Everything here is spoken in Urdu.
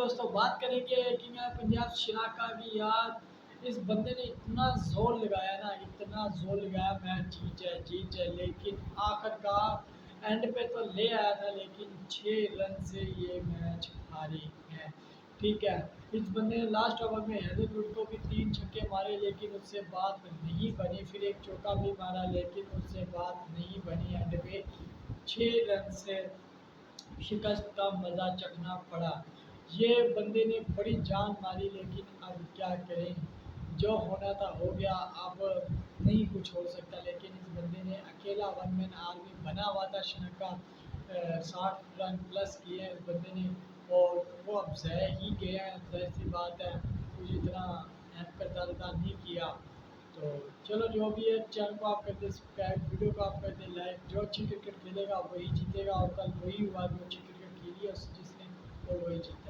دوستوں بات کریں گے کنگ آف پنجاب شراکا کی یاد اس بندے نے اتنا زور لگایا نا، اتنا زور لگایا میچ جیت جائے لیکن آخر کار اینڈ پہ تو لے آیا تھا لیکن 6 رن سے یہ میچ ہارے ہیں۔ ٹھیک ہے، اس بندے نے لاسٹ اوور میں ہیدر ووڈ کو بھی 3 چھکے مارے لیکن اس سے بات نہیں بنی، پھر ایک چوکا بھی مارا لیکن اس سے بات نہیں بنی، اینڈ پہ 6 رن سے شکست کا مزہ چکھنا پڑا۔ یہ بندے نے بڑی جان ماری لیکن اب کیا کریں، جو ہونا تھا ہو گیا، اب نہیں کچھ ہو سکتا۔ لیکن اس بندے نے اکیلا ون مین آرمی بنا ہوا تھا، شنکا 60 رن پلس کیے ہیں اس بندے نے، اور وہ اب ضائع ہی گیا ہے، ظاہر سی بات ہے، کچھ اتنا اہم کردار ادا نہیں کیا۔ تو چلو جو بھی ہے، چینل کو آپ کر دیں سبسکرائب، ویڈیو کو آپ کر دیں لائک، جو اچھی کرکٹ کھیلے گا وہی جیتے گا، اور کل وہی ہوا جو اچھی کرکٹ کھیلی ہے جس نے، اور وہی جیتا ہے۔